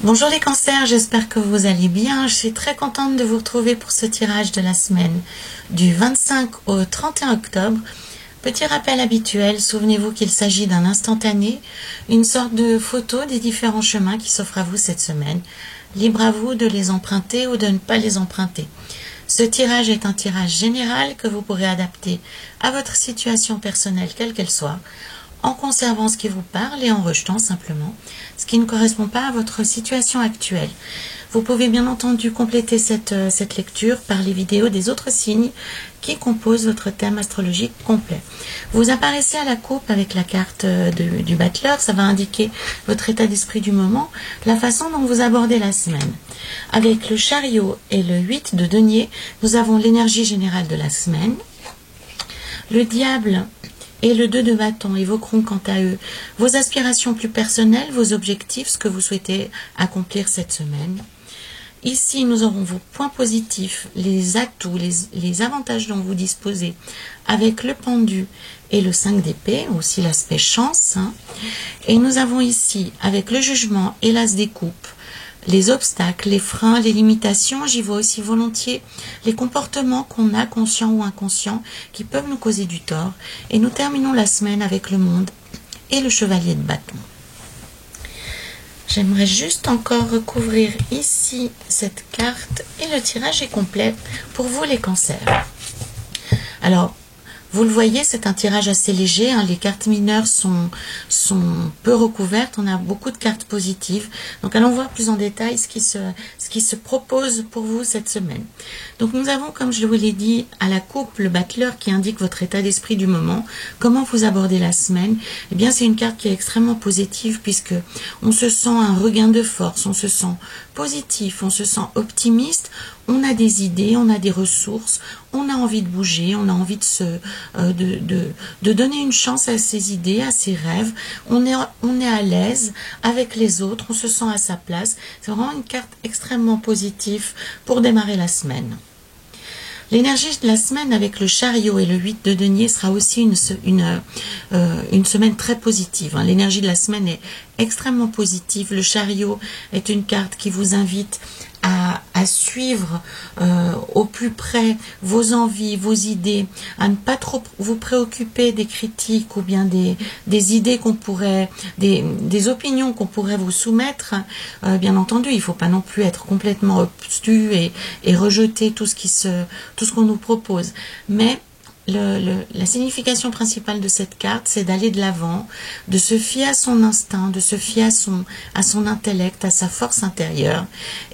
Bonjour les cancers, j'espère que vous allez bien. Je suis très contente de vous retrouver pour ce tirage de la semaine du 25 au 31 octobre. Petit rappel habituel, souvenez-vous qu'il s'agit d'un instantané, une sorte de photo des différents chemins qui s'offrent à vous cette semaine. Libre à vous de les emprunter ou de ne pas les emprunter. Ce tirage est un tirage général que vous pourrez adapter à votre situation personnelle quelle qu'elle soit, en conservant ce qui vous parle et en rejetant simplement ce qui ne correspond pas à votre situation actuelle. Vous pouvez bien entendu compléter cette lecture par les vidéos des autres signes qui composent votre thème astrologique complet. Vous apparaissez à la coupe avec la carte du battleur, ça va indiquer votre état d'esprit du moment, la façon dont vous abordez la semaine. Avec le chariot et le 8 de denier, nous avons l'énergie générale de la semaine. Le diable et le 2 de bâton évoqueront quant à eux vos aspirations plus personnelles, vos objectifs, ce que vous souhaitez accomplir cette semaine. Ici, nous aurons vos points positifs, les atouts, les avantages dont vous disposez avec le pendu et le 5 d'épée, aussi l'aspect chance. Et nous avons ici, avec le jugement et l'as des coupes, les obstacles, les freins, les limitations. J'y vois aussi volontiers les comportements qu'on a, conscients ou inconscients, qui peuvent nous causer du tort. Et nous terminons la semaine avec le monde et le chevalier de bâton. J'aimerais juste encore recouvrir ici cette carte et le tirage est complet pour vous les cancers. Alors, vous le voyez, c'est un tirage assez léger. Les cartes mineures sont peu recouvertes. On a beaucoup de cartes positives. Donc, allons voir plus en détail ce qui se propose pour vous cette semaine. Donc, nous avons, comme je vous l'ai dit, à la coupe, le battleur qui indique votre état d'esprit du moment. Comment vous abordez la semaine? Eh bien, c'est une carte qui est extrêmement positive puisque on se sent un regain de force, on se sent positif, on se sent optimiste. On a des idées, on a des ressources, on a envie de bouger, on a envie de donner une chance à ses idées, à ses rêves. On est à l'aise avec les autres, on se sent à sa place. C'est vraiment une carte extrêmement positive pour démarrer la semaine. L'énergie de la semaine avec le chariot et le 8 de denier sera aussi une semaine très positive. L'énergie de la semaine est extrêmement positive. Le chariot est une carte qui vous invite à suivre au plus près vos envies, vos idées, à ne pas trop vous préoccuper des critiques ou bien des idées qu'on pourrait, des opinions qu'on pourrait vous soumettre. Bien entendu, il ne faut pas non plus être complètement obtus et rejeter tout ce qu'on nous propose. Mais la signification principale de cette carte, c'est d'aller de l'avant, de se fier à son instinct, de se fier à son intellect, à sa force intérieure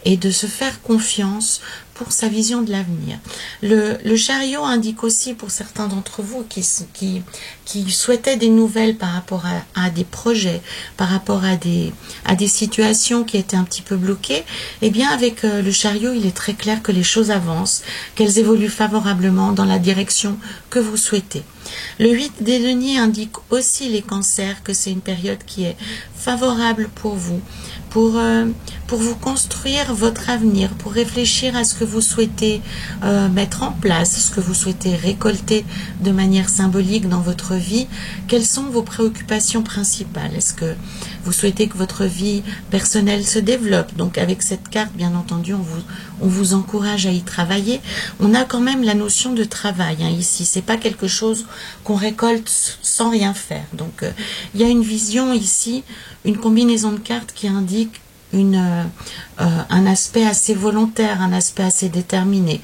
et de se faire confiance pour sa vision de l'avenir. Le chariot indique aussi pour certains d'entre vous qui souhaitaient des nouvelles par rapport à des projets, par rapport à des situations qui étaient un petit peu bloquées, eh bien avec le chariot, il est très clair que les choses avancent, qu'elles évoluent favorablement dans la direction que vous souhaitez. Le 8 des deniers indique aussi les cancers que c'est une période qui est favorable pour vous, pour vous construire votre avenir, pour réfléchir à ce que vous souhaitez mettre en place, ce que vous souhaitez récolter de manière symbolique dans votre vie. Quelles sont vos préoccupations principales? Est-ce que vous souhaitez que votre vie personnelle se développe? Donc avec cette carte, bien entendu, on vous encourage à y travailler. On a quand même la notion de travail ici. C'est pas quelque chose qu'on récolte sans rien faire. Donc il y a une vision ici, une combinaison de cartes qui indique un aspect assez volontaire, un aspect assez déterminé.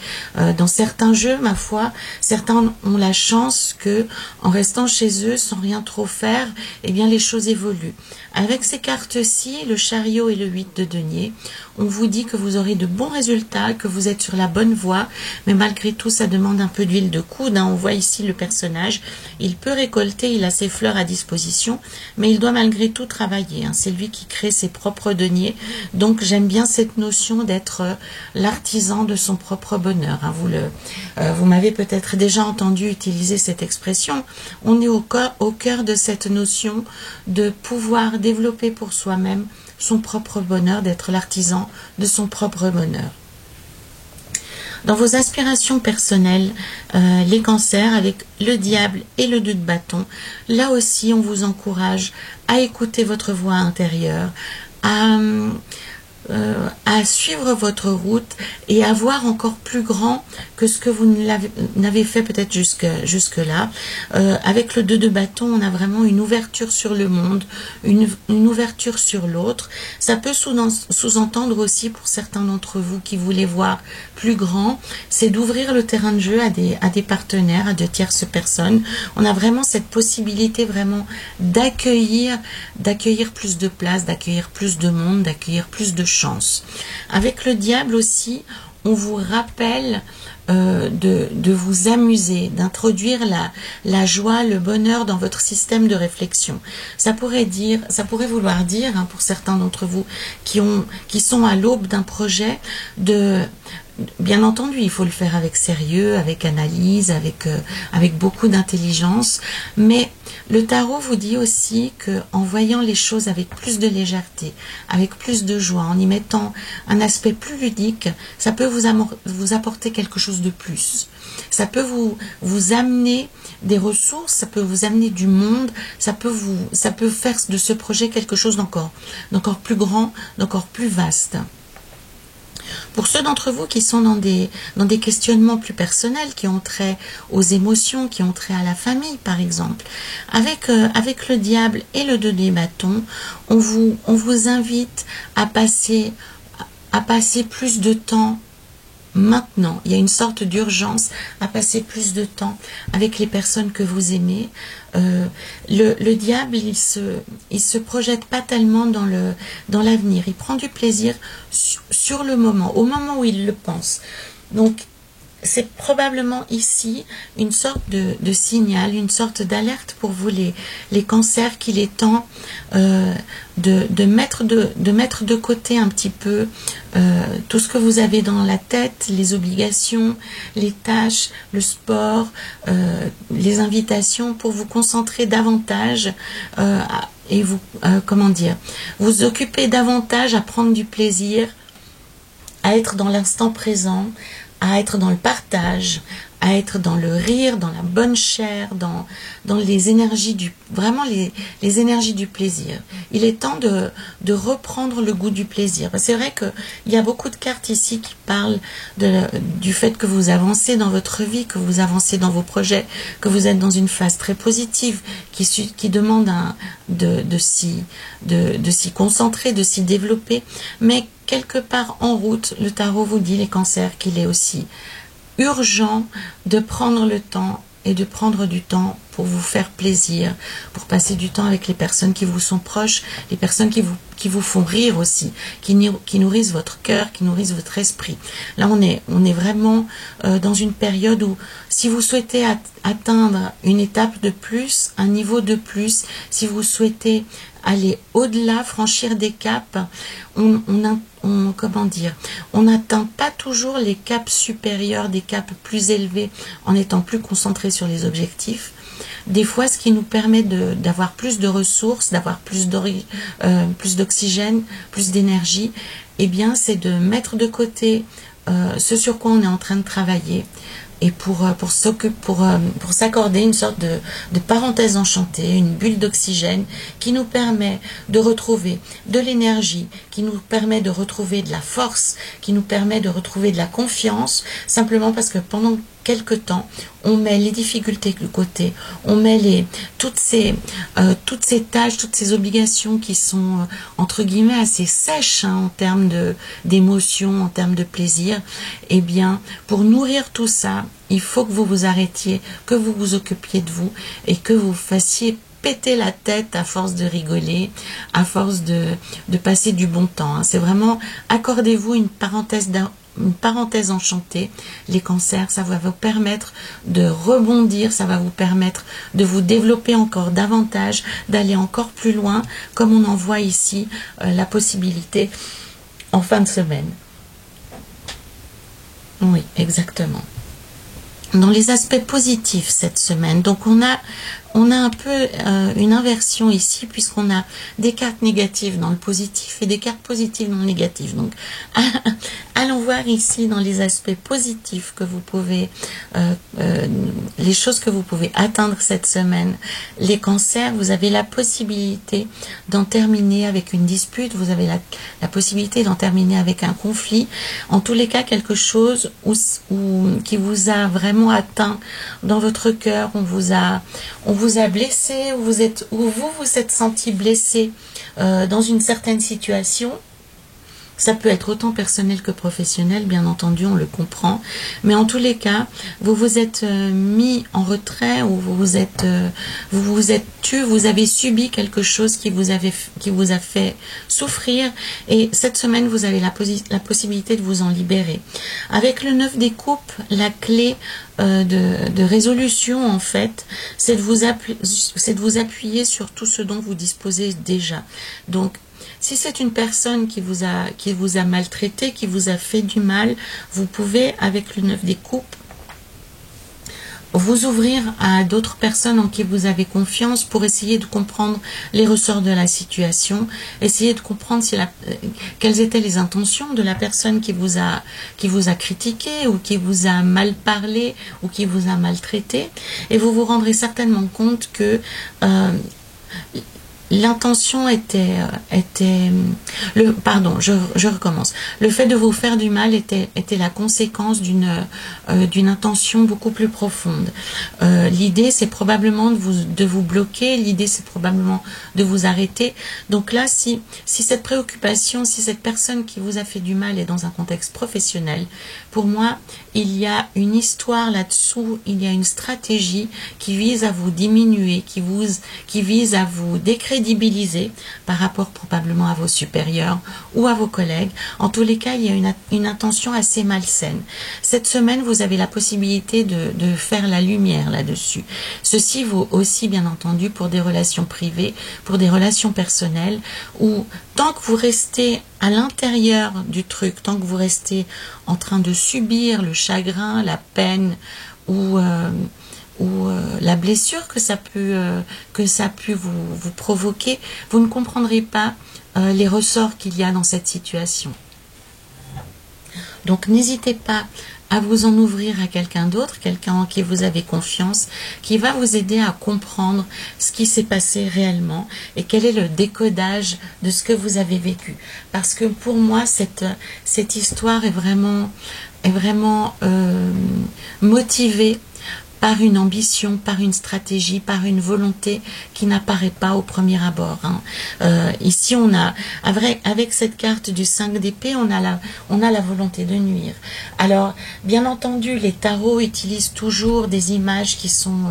Dans certains jeux, ma foi, certains ont la chance que, en restant chez eux sans rien trop faire, eh bien les choses évoluent. Avec ces cartes-ci, le chariot et le 8 de denier, on vous dit que vous aurez de bons résultats, que vous êtes sur la bonne voie, mais malgré tout, ça demande un peu d'huile de coude. On voit ici le personnage, il peut récolter, il a ses fleurs à disposition, mais il doit malgré tout travailler. C'est lui qui crée ses propres deniers. Donc j'aime bien cette notion d'être l'artisan de son propre bonheur. Vous m'avez peut-être déjà entendu utiliser cette expression. On est au cœur de cette notion de pouvoir développer pour soi-même son propre bonheur, d'être l'artisan de son propre bonheur. Dans vos aspirations personnelles, les cancers avec le diable et le 2 de bâton, là aussi on vous encourage à écouter votre voix intérieure, à suivre votre route et à voir encore plus grand que ce que vous n'avez fait peut-être jusque-là. Avec le 2 de bâton, on a vraiment une ouverture sur le monde, une ouverture sur l'autre. Ça peut sous-entendre aussi pour certains d'entre vous qui voulaient voir plus grand, c'est d'ouvrir le terrain de jeu à des partenaires, à de tierces personnes. On a vraiment cette possibilité vraiment d'accueillir plus de place, d'accueillir plus de monde, d'accueillir plus de chance. Avec le diable aussi, on vous rappelle de vous amuser, d'introduire la joie, le bonheur dans votre système de réflexion. Ça pourrait vouloir dire, hein, pour certains d'entre vous qui sont à l'aube d'un projet, bien entendu, il faut le faire avec sérieux, avec analyse, avec beaucoup d'intelligence, mais le tarot vous dit aussi que en voyant les choses avec plus de légèreté, avec plus de joie, en y mettant un aspect plus ludique, ça peut vous apporter quelque chose de plus. Ça peut vous amener des ressources, ça peut vous amener du monde, ça peut faire de ce projet quelque chose d'encore plus grand, d'encore plus vaste. Pour ceux d'entre vous qui sont dans des questionnements plus personnels, qui ont trait aux émotions, qui ont trait à la famille par exemple, avec le diable et le 2 de bâton, on vous invite à passer plus de temps maintenant. Il y a une sorte d'urgence à passer plus de temps avec les personnes que vous aimez. Le diable, il se projette pas tellement dans l'avenir. Il prend du plaisir sur le moment, au moment où il le pense. Donc, c'est probablement ici une sorte de signal, une sorte d'alerte pour vous les cancers, qu'il est temps de mettre de côté un petit peu tout ce que vous avez dans la tête, les obligations, les tâches, le sport, les invitations, pour vous concentrer davantage et vous occuper davantage à prendre du plaisir, à être dans l'instant présent, à être dans le partage, à être dans le rire, dans la bonne chair, dans les énergies les énergies du plaisir. Il est temps de reprendre le goût du plaisir. C'est vrai qu'il y a beaucoup de cartes ici qui parlent du fait que vous avancez dans votre vie, que vous avancez dans vos projets, que vous êtes dans une phase très positive, qui demande de s'y concentrer, de s'y développer. Mais quelque part en route, le tarot vous dit, les cancers, qu'il est aussi urgent de prendre le temps et de prendre du temps pour vous faire plaisir, pour passer du temps avec les personnes qui vous sont proches, les personnes qui vous font rire aussi, qui nourrissent votre cœur, qui nourrissent votre esprit. Là, on est vraiment dans une période où, si vous souhaitez atteindre une étape de plus, un niveau de plus, si vous souhaitez aller au-delà, franchir des caps, on n'atteint pas toujours les caps supérieurs, des caps plus élevés, en étant plus concentré sur les objectifs. Des fois, ce qui nous permet d'avoir plus de ressources, d'avoir plus d'oxygène, plus d'énergie, eh bien, c'est de mettre de côté ce sur quoi on est en train de travailler, et pour s'accorder une sorte de parenthèse enchantée, une bulle d'oxygène qui nous permet de retrouver de l'énergie, qui nous permet de retrouver de la force, qui nous permet de retrouver de la confiance, simplement parce que pendant quelque temps, on met les difficultés de côté, on met toutes ces tâches, toutes ces obligations qui sont entre guillemets assez sèches, hein, en termes d'émotions, en termes de plaisir. Eh bien, pour nourrir tout ça, il faut que vous vous arrêtiez, que vous vous occupiez de vous et que vous fassiez péter la tête à force de rigoler, à force de passer du bon temps, hein. C'est vraiment, accordez-vous une parenthèse enchantée. Les cancers, ça va vous permettre de rebondir, ça va vous permettre de vous développer encore davantage, d'aller encore plus loin, comme on en voit ici la possibilité en fin de semaine. Oui, exactement. Dans les aspects positifs cette semaine, donc on a on a un peu une inversion ici, puisqu'on a des cartes négatives dans le positif et des cartes positives dans le négatif. Donc, allons voir ici dans les aspects positifs que vous pouvez, les choses que vous pouvez atteindre cette semaine. Les cancers, vous avez la possibilité d'en terminer avec une dispute, vous avez la possibilité d'en terminer avec un conflit. En tous les cas, quelque chose qui vous a vraiment atteint dans votre cœur, on vous a blessé, ou vous vous êtes senti blessé dans une certaine situation. Ça peut être autant personnel que professionnel, bien entendu, on le comprend. Mais en tous les cas, vous vous êtes mis en retrait, ou vous vous êtes tu, vous avez subi quelque chose qui vous a fait souffrir. Et cette semaine, vous avez la possibilité de vous en libérer. Avec le 9 des coupes, la clé de résolution, en fait, c'est de vous appuyer sur tout ce dont vous disposez déjà. Donc, si c'est une personne qui vous a maltraité, qui vous a fait du mal, vous pouvez, avec le 9 des coupes, vous ouvrir à d'autres personnes en qui vous avez confiance pour essayer de comprendre les ressorts de la situation, essayer de comprendre quelles étaient les intentions de la personne qui vous a critiqué, ou qui vous a mal parlé, ou qui vous a maltraité, et vous vous rendrez certainement compte que l'intention je recommence. Le fait de vous faire du mal était la conséquence d'une intention beaucoup plus profonde. L'idée, c'est probablement de vous bloquer. L'idée, c'est probablement de vous arrêter. Donc là, si cette préoccupation, si cette personne qui vous a fait du mal est dans un contexte professionnel, pour moi, il y a une histoire là-dessous, il y a une stratégie qui vise à vous diminuer, qui vise à vous décrédibiliser par rapport probablement à vos supérieurs ou à vos collègues. En tous les cas, il y a une intention assez malsaine. Cette semaine, vous avez la possibilité de faire la lumière là-dessus. Ceci vaut aussi, bien entendu, pour des relations privées, pour des relations personnelles, où tant que vous restez à l'intérieur du truc, tant que vous restez en train de subir le chagrin, la peine ou la blessure que ça a pu vous provoquer, vous ne comprendrez pas les ressorts qu'il y a dans cette situation. Donc n'hésitez pas à vous en ouvrir à quelqu'un d'autre, quelqu'un en qui vous avez confiance, qui va vous aider à comprendre ce qui s'est passé réellement et quel est le décodage de ce que vous avez vécu. Parce que pour moi, cette histoire est vraiment motivée par une ambition, par une stratégie, par une volonté qui n'apparaît pas au premier abord. Ici, on a, avec cette carte du 5 d'épée, on a la volonté de nuire. Alors, bien entendu, les tarots utilisent toujours des images qui sont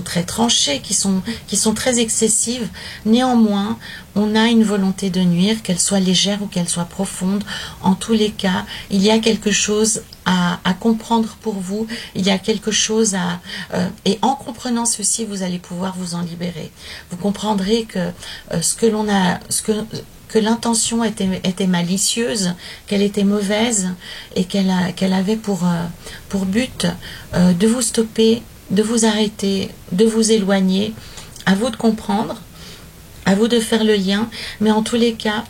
très tranchées, qui sont très excessives. Néanmoins, on a une volonté de nuire, qu'elle soit légère ou qu'elle soit profonde. En tous les cas, il y a quelque chose à comprendre pour vous, il y a quelque chose et en comprenant ceci, vous allez pouvoir vous en libérer. Vous comprendrez que que l'intention était malicieuse, qu'elle était mauvaise et qu'elle avait pour but de vous stopper, de vous arrêter, de vous éloigner. À vous de comprendre, à vous de faire le lien, mais en tous les cas,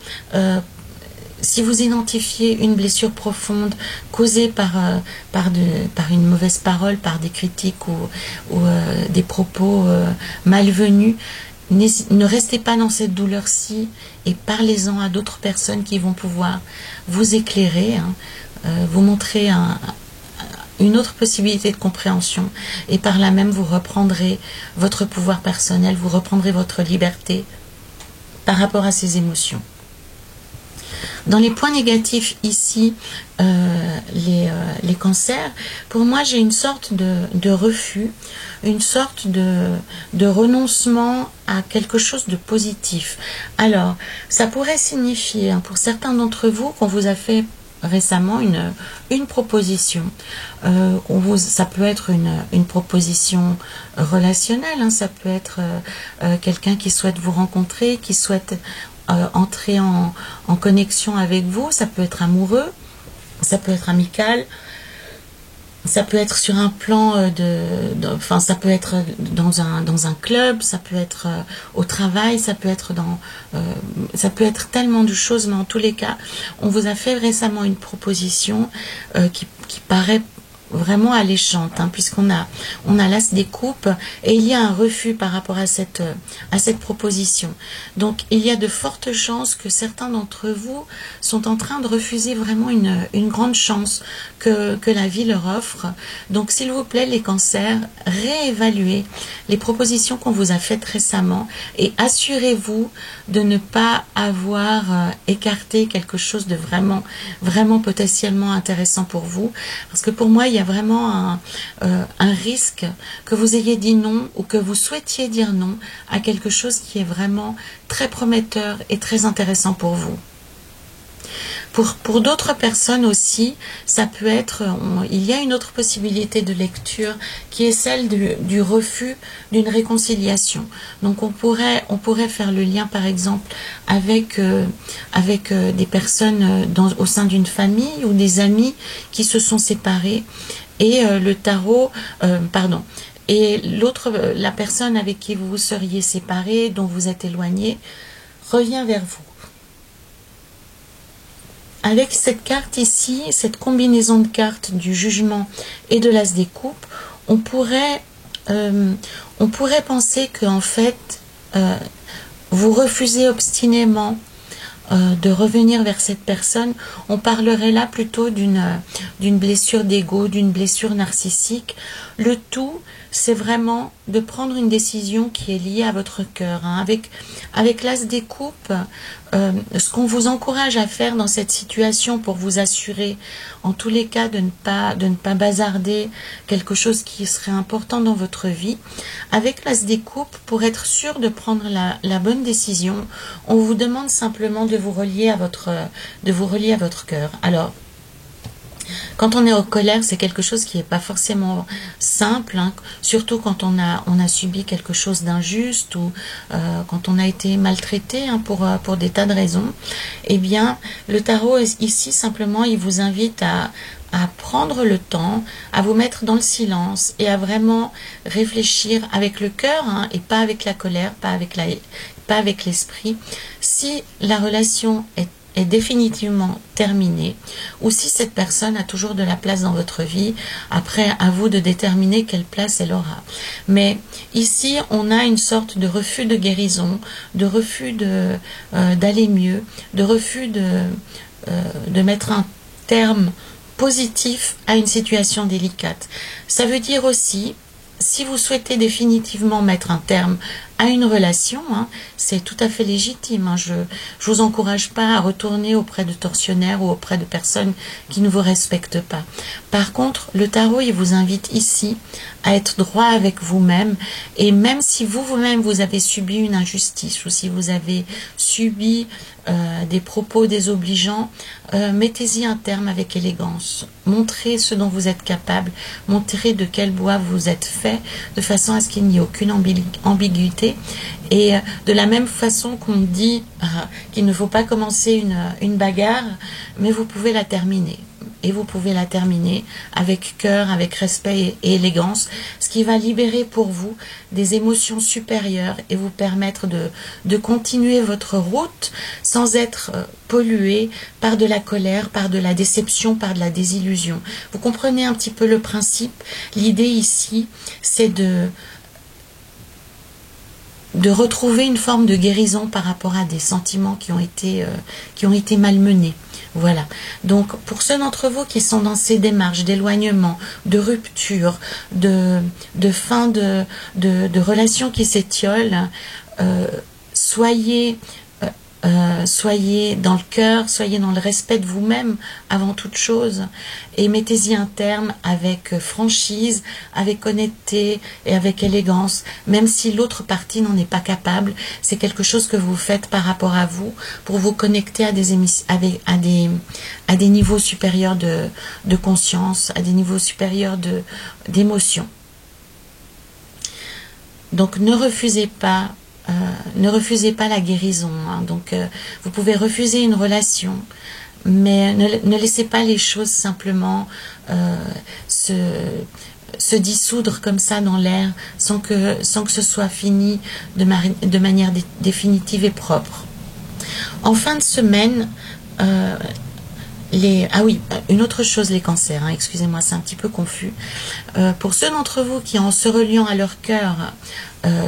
si vous identifiez une blessure profonde causée par une mauvaise parole, par des critiques ou des propos malvenus, ne restez pas dans cette douleur-ci et parlez-en à d'autres personnes qui vont pouvoir vous éclairer, vous montrer une autre possibilité de compréhension, et par là même vous reprendrez votre pouvoir personnel, vous reprendrez votre liberté par rapport à ces émotions. Dans les points négatifs ici, les cancers, pour moi j'ai une sorte de refus, une sorte de renoncement à quelque chose de positif. Alors, ça pourrait signifier, pour certains d'entre vous, qu'on vous a fait récemment une proposition. Ça peut être une proposition relationnelle, ça peut être quelqu'un qui souhaite vous rencontrer, qui souhaite entrer en connexion avec vous. Ça peut être amoureux, ça peut être amical, Ça peut être sur un plan enfin, ça peut être dans un club, ça peut être au travail, ça peut être tellement de choses, mais en tous les cas, on vous a fait récemment une proposition qui paraît vraiment alléchante, hein, on a l'as des coupes et il y a un refus par rapport à cette proposition. Donc il y a de fortes chances que certains d'entre vous sont en train de refuser vraiment une grande chance que la vie leur offre. Donc s'il vous plaît, les cancers, réévaluez les propositions qu'on vous a faites récemment et assurez-vous de ne pas avoir écarté quelque chose de vraiment potentiellement intéressant pour vous, parce que pour moi il y a vraiment un risque que vous ayez dit non ou que vous souhaitiez dire non à quelque chose qui est vraiment très prometteur et très intéressant pour vous. Pour d'autres personnes aussi, ça peut être, il y a une autre possibilité de lecture qui est celle du refus d'une réconciliation. Donc on pourrait faire le lien par exemple avec des personnes au sein d'une famille ou des amis qui se sont séparés et le tarot, et la personne avec qui vous seriez séparés, dont vous êtes éloigné, revient vers vous. Avec cette carte ici, cette combinaison de cartes du jugement et de l'as des coupes, on pourrait penser que en fait, vous refusez obstinément de revenir vers cette personne. On parlerait là plutôt d'une blessure d'ego, d'une blessure narcissique. Le tout, c'est vraiment de prendre une décision qui est liée à votre cœur. Hein. Avec l'as des coupes, ce qu'on vous encourage à faire dans cette situation pour vous assurer, en tous les cas, de ne pas bazarder quelque chose qui serait important dans votre vie. Avec l'as des coupes, pour être sûr de prendre la bonne décision, on vous demande simplement de vous relier à votre cœur. Alors, quand on est en colère, c'est quelque chose qui n'est pas forcément simple, hein, surtout quand on a subi quelque chose d'injuste ou quand on a été maltraité, hein, pour des tas de raisons. Eh bien, le tarot, ici, simplement, il vous invite à prendre le temps, à vous mettre dans le silence et à vraiment réfléchir avec le cœur, hein, et pas avec la colère, pas avec l'esprit, si la relation est définitivement terminée ou si cette personne a toujours de la place dans votre vie. Après, à vous de déterminer quelle place elle aura. Mais ici, on a une sorte de refus de guérison, de refus d'aller mieux, de refus de mettre un terme positif à une situation délicate. Ça veut dire aussi, si vous souhaitez définitivement mettre un terme à une relation, hein, c'est tout à fait légitime. Hein. Je vous encourage pas à retourner auprès de tortionnaires ou auprès de personnes qui ne vous respectent pas. Par contre, le tarot, il vous invite ici à être droit avec vous-même, et même si vous-même vous avez subi une injustice ou si vous avez subi des propos désobligeants, mettez-y un terme avec élégance. Montrez ce dont vous êtes capable, montrez de quel bois vous êtes fait, de façon à ce qu'il n'y ait aucune ambiguïté. Et de la même façon qu'on dit qu'il ne faut pas commencer une bagarre, mais vous pouvez la terminer. Et vous pouvez la terminer avec cœur, avec respect et élégance, ce qui va libérer pour vous des émotions supérieures et vous permettre de continuer votre route sans être pollué par de la colère, par de la déception, par de la désillusion. Vous comprenez un petit peu le principe. L'idée ici, c'est de retrouver une forme de guérison par rapport à des sentiments qui ont été malmenés. Voilà. Donc, pour ceux d'entre vous qui sont dans ces démarches d'éloignement, de rupture, de fin de relations qui s'étiolent, soyez dans le cœur, soyez dans le respect de vous-même avant toute chose et mettez-y un terme avec franchise, avec honnêteté et avec élégance, même si l'autre partie n'en est pas capable. C'est quelque chose que vous faites par rapport à vous pour vous connecter à des niveaux supérieurs de conscience, à des niveaux supérieurs d'émotion. Donc ne refusez pas la guérison. Hein. Donc, vous pouvez refuser une relation, mais ne laissez pas les choses simplement se dissoudre comme ça dans l'air sans que ce soit fini de manière définitive et propre. En fin de semaine, ah oui, une autre chose, les cancers, hein, excusez-moi, c'est un petit peu confus. Pour ceux d'entre vous qui, en se reliant à leur cœur,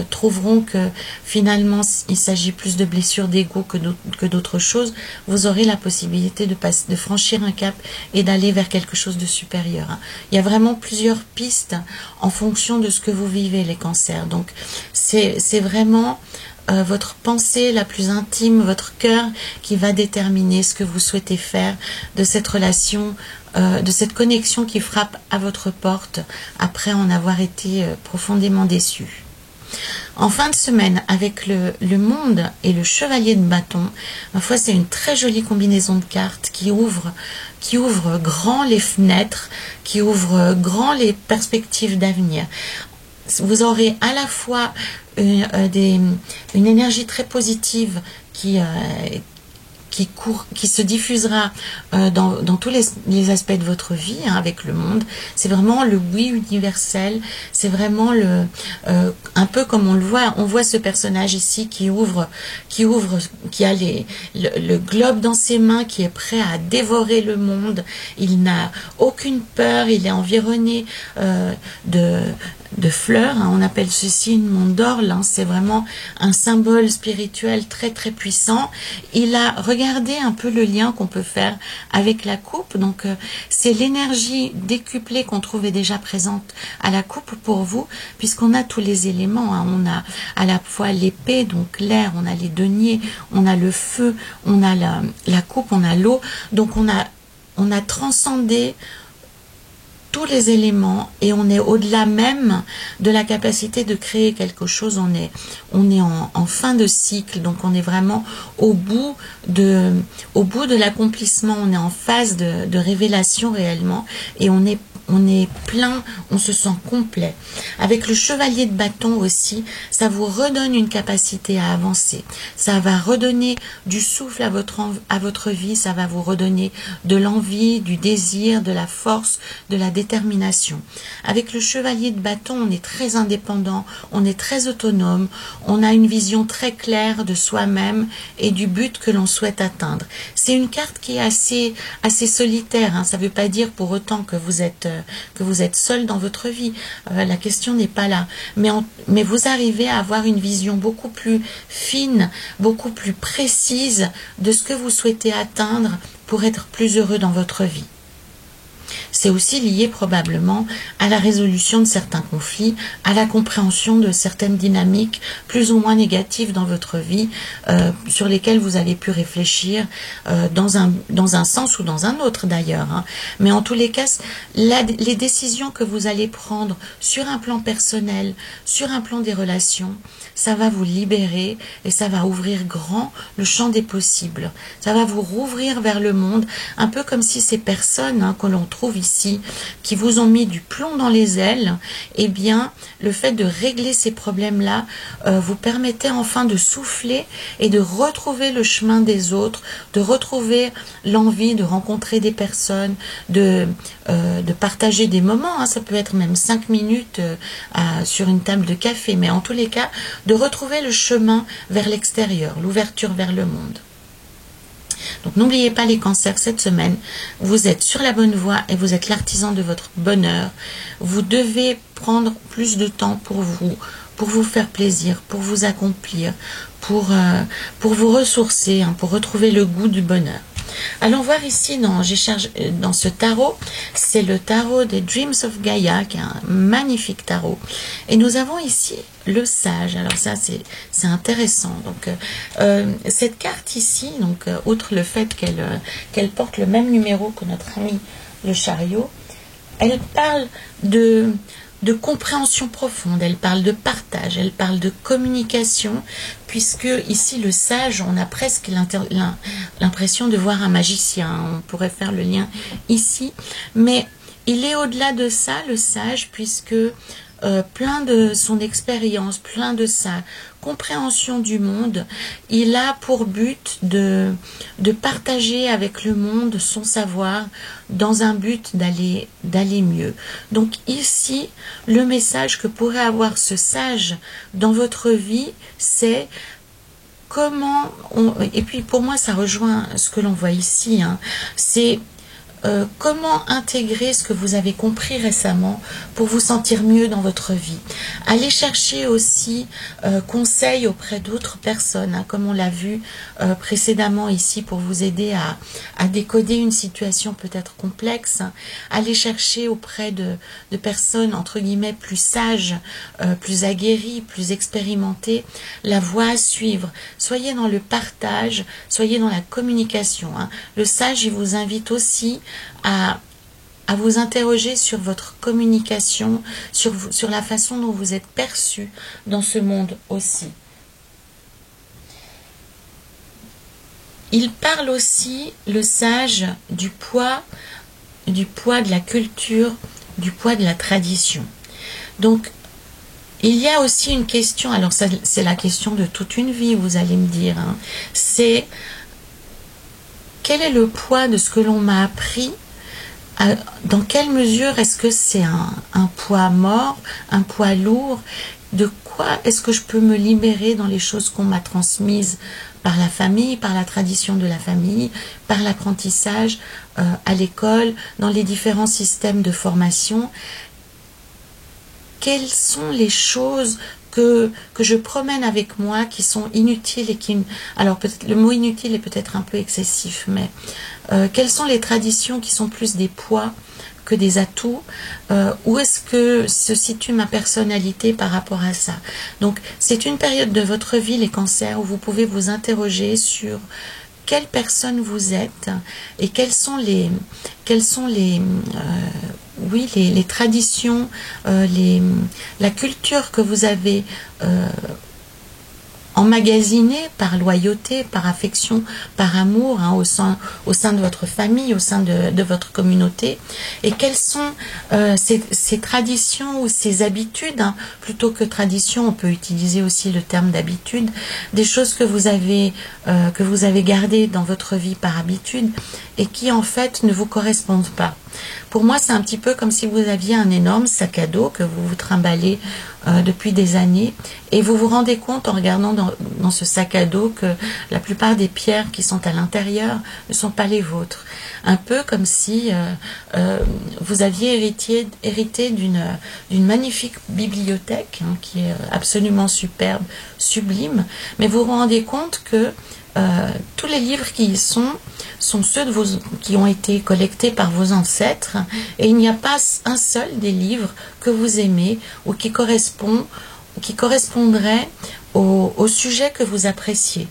trouveront que finalement il s'agit plus de blessures d'ego que d'autres choses, vous aurez la possibilité de franchir un cap et d'aller vers quelque chose de supérieur. Hein. Il y a vraiment plusieurs pistes en fonction de ce que vous vivez, les cancers. Donc c'est vraiment votre pensée la plus intime, votre cœur qui va déterminer ce que vous souhaitez faire de cette relation, de cette connexion qui frappe à votre porte après en avoir été profondément déçu. En fin de semaine, avec le monde et le chevalier de bâton, ma foi, c'est une très jolie combinaison de cartes qui ouvre grand les fenêtres, qui ouvre grand les perspectives d'avenir. Vous aurez à la fois une énergie très positive qui se diffusera dans tous les aspects de votre vie, hein, avec le monde. C'est vraiment le oui universel. C'est vraiment un peu comme on voit ce personnage ici qui a le globe dans ses mains, qui est prêt à dévorer le monde. Il n'a aucune peur. Il est environné de fleurs, hein. On appelle ceci une mandorle, hein. C'est vraiment un symbole spirituel très très puissant. Il a regardé un peu le lien qu'on peut faire avec la coupe, donc c'est l'énergie décuplée qu'on trouvait déjà présente à la coupe pour vous, puisqu'on a tous les éléments, hein. On a à la fois l'épée, donc l'air, on a les deniers, on a le feu, on a la coupe, on a l'eau, donc on a transcendé tous les éléments et on est au-delà même de la capacité de créer quelque chose. On est en fin de cycle, donc on est vraiment au bout de l'accomplissement, on est en phase de révélation réellement et on est plein, on se sent complet. Avec le chevalier de bâton aussi, ça vous redonne une capacité à avancer. Ça va redonner du souffle à votre vie, ça va vous redonner de l'envie, du désir, de la force, de la détermination. Avec le chevalier de bâton, on est très indépendant, on est très autonome, on a une vision très claire de soi-même et du but que l'on souhaite atteindre. C'est une carte qui est assez solitaire, hein. Ça ne veut pas dire pour autant que vous êtes seul dans votre vie. La question n'est pas là. Mais vous arrivez à avoir une vision beaucoup plus fine, beaucoup plus précise de ce que vous souhaitez atteindre pour être plus heureux dans votre vie. C'est aussi lié probablement à la résolution de certains conflits, à la compréhension de certaines dynamiques plus ou moins négatives dans votre vie, sur lesquelles vous avez pu réfléchir dans un sens ou dans un autre d'ailleurs. Hein. Mais en tous les cas, les décisions que vous allez prendre sur un plan personnel, sur un plan des relations, ça va vous libérer et ça va ouvrir grand le champ des possibles. Ça va vous rouvrir vers le monde, un peu comme si ces personnes, hein, que l'on trouve ici, qui vous ont mis du plomb dans les ailes, eh bien, le fait de régler ces problèmes-là vous permettait enfin de souffler et de retrouver le chemin des autres, de retrouver l'envie de rencontrer des personnes, de partager des moments, hein, ça peut être même 5 minutes sur une table de café, mais en tous les cas, de retrouver le chemin vers l'extérieur, l'ouverture vers le monde. Donc n'oubliez pas les cancers cette semaine, vous êtes sur la bonne voie et vous êtes l'artisan de votre bonheur. Vous devez prendre plus de temps pour vous faire plaisir, pour vous accomplir, pour vous ressourcer, hein, pour retrouver le goût du bonheur. Allons voir ici dans ce tarot, c'est le tarot des Dreams of Gaia, qui est un magnifique tarot. Et nous avons ici le sage. Alors ça c'est intéressant. Donc cette carte ici, donc outre le fait qu'elle porte le même numéro que notre ami le chariot, elle parle de compréhension profonde, elle parle de partage, elle parle de communication, puisque ici le sage, on a presque l'impression de voir un magicien, on pourrait faire le lien ici, mais il est au-delà de ça, le sage, puisque plein de son expérience, plein de sa compréhension du monde. Il a pour but de partager avec le monde son savoir dans un but d'aller mieux. Donc ici, le message que pourrait avoir ce sage dans votre vie, c'est comment et puis pour moi ça rejoint ce que l'on voit ici, hein, c'est comment intégrer ce que vous avez compris récemment pour vous sentir mieux dans votre vie. Allez chercher aussi conseil auprès d'autres personnes, hein, comme on l'a vu précédemment ici, pour vous aider à décoder une situation peut-être complexe. Allez chercher auprès de personnes entre guillemets plus sages, plus aguerries, plus expérimentées, la voie à suivre. Soyez dans le partage, soyez dans la communication, hein. Le sage, il vous invite aussi à vous interroger sur votre communication, sur la façon dont vous êtes perçu dans ce monde aussi. Il parle aussi, le sage, du poids de la culture, du poids de la tradition. Donc, il y a aussi une question, alors c'est la question de toute une vie, vous allez me dire, hein, c'est quel est le poids de ce que l'on m'a appris? Dans quelle mesure est-ce que c'est un poids mort, un poids lourd? De quoi est-ce que je peux me libérer dans les choses qu'on m'a transmises par la famille, par la tradition de la famille, par l'apprentissage à l'école, dans les différents systèmes de formation? Quelles sont les choses que je promène avec moi qui sont inutiles et qui... Alors peut-être le mot inutile est peut-être un peu excessif, mais quelles sont les traditions qui sont plus des poids que des atouts? Où est-ce que se situe ma personnalité par rapport à ça? Donc c'est une période de votre vie, les cancers, où vous pouvez vous interroger sur quelle personne vous êtes et quelles sont les traditions, la culture que vous avez emmagasiné par loyauté, par affection, par amour, hein, au sein de votre famille, au sein de votre communauté, et quelles sont ces traditions ou ces habitudes, hein, plutôt que tradition, on peut utiliser aussi le terme d'habitude, des choses que vous avez gardées dans votre vie par habitude et qui en fait ne vous correspondent pas. Pour moi, c'est un petit peu comme si vous aviez un énorme sac à dos que vous vous trimballez depuis des années, et vous vous rendez compte en regardant dans ce sac à dos que la plupart des pierres qui sont à l'intérieur ne sont pas les vôtres. Un peu comme si vous aviez hérité d'une magnifique bibliothèque, hein, qui est absolument superbe, sublime, mais vous vous rendez compte que tous les livres qui y sont ceux qui ont été collectés par vos ancêtres, et il n'y a pas un seul des livres que vous aimez ou qui correspondrait au sujet que vous appréciez.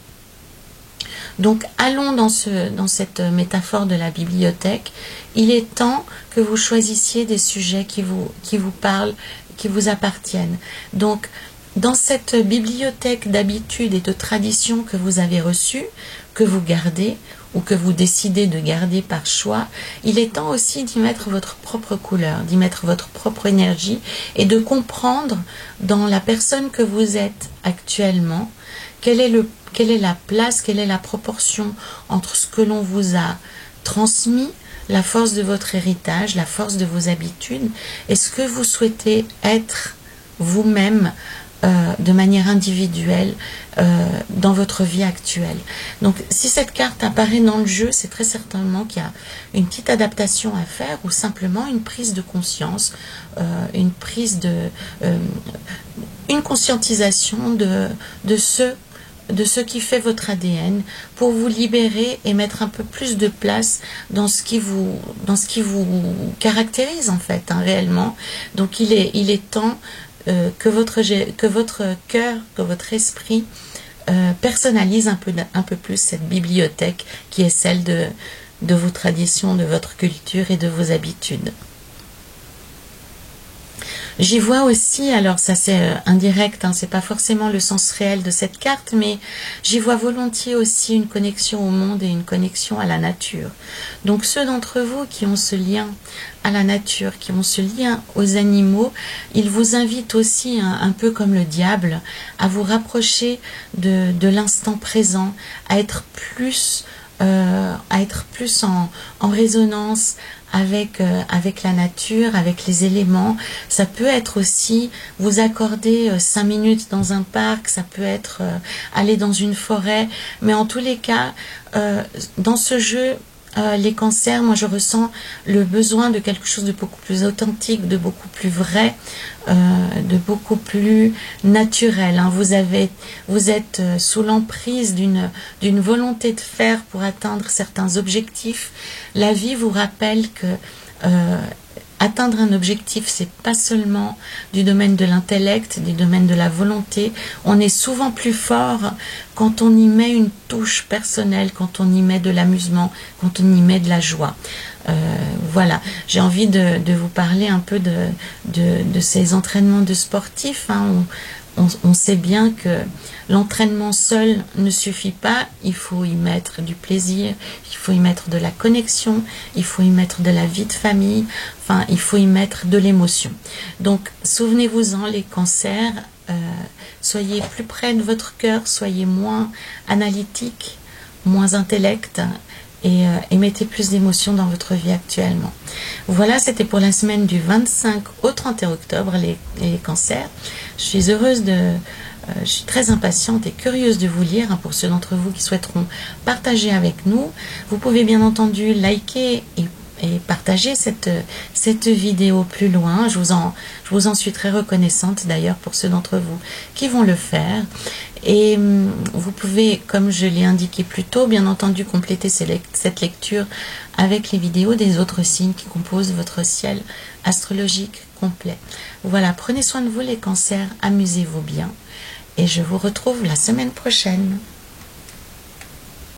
Donc allons dans cette métaphore de la bibliothèque. Il est temps que vous choisissiez des sujets qui vous parlent, qui vous appartiennent. Donc dans cette bibliothèque d'habitudes et de traditions que vous avez reçues, que vous gardez ou que vous décidez de garder par choix, il est temps aussi d'y mettre votre propre couleur, d'y mettre votre propre énergie et de comprendre dans la personne que vous êtes actuellement, quelle est la place, quelle est la proportion entre ce que l'on vous a transmis, la force de votre héritage, la force de vos habitudes, et ce que vous souhaitez être vous-même de manière individuelle dans votre vie actuelle. Donc si cette carte apparaît dans le jeu, c'est très certainement qu'il y a une petite adaptation à faire, ou simplement une prise de conscience, une conscientisation de ce qui fait votre ADN, pour vous libérer et mettre un peu plus de place dans ce qui vous caractérise en fait, hein, réellement. Donc il est temps que votre cœur, que votre esprit personnalise un peu plus cette bibliothèque qui est celle de vos traditions, de votre culture et de vos habitudes. J'y vois aussi, alors ça c'est indirect, hein, c'est pas forcément le sens réel de cette carte, mais j'y vois volontiers aussi une connexion au monde et une connexion à la nature. Donc ceux d'entre vous qui ont ce lien à la nature, qui ont ce lien aux animaux, ils vous invitent aussi, un peu comme le diable, à vous rapprocher de l'instant présent, à être plus en résonance avec la nature, avec les éléments. Ça peut être aussi vous accorder 5 minutes dans un parc, ça peut être aller dans une forêt, mais en tous les cas, dans ce jeu, les cancers, moi je ressens le besoin de quelque chose de beaucoup plus authentique, de beaucoup plus vrai, de beaucoup plus naturel, hein. Vous êtes sous l'emprise d'une volonté de faire pour atteindre certains objectifs. La vie vous rappelle que atteindre un objectif, c'est pas seulement du domaine de l'intellect, du domaine de la volonté. On est souvent plus fort quand on y met une touche personnelle, quand on y met de l'amusement, quand on y met de la joie. Voilà, j'ai envie de vous parler un peu de ces entraînements de sportifs, hein. On sait bien que l'entraînement seul ne suffit pas, il faut y mettre du plaisir, il faut y mettre de la connexion, il faut y mettre de la vie de famille, enfin il faut y mettre de l'émotion. Donc souvenez-vous-en les cancers, soyez plus près de votre cœur, soyez moins analytique, moins intellect, et mettez plus d'émotion dans votre vie actuellement. Voilà, c'était pour la semaine du 25 au 31 octobre, les cancers. Je suis heureuse je suis très impatiente et curieuse de vous lire, hein, pour ceux d'entre vous qui souhaiteront partager avec nous. Vous pouvez bien entendu liker et partager cette vidéo plus loin. Je vous en suis très reconnaissante d'ailleurs pour ceux d'entre vous qui vont le faire. Et vous pouvez, comme je l'ai indiqué plus tôt, bien entendu compléter cette lecture avec les vidéos des autres signes qui composent votre ciel astrologique complet. Voilà, prenez soin de vous les cancers, amusez-vous bien et je vous retrouve la semaine prochaine.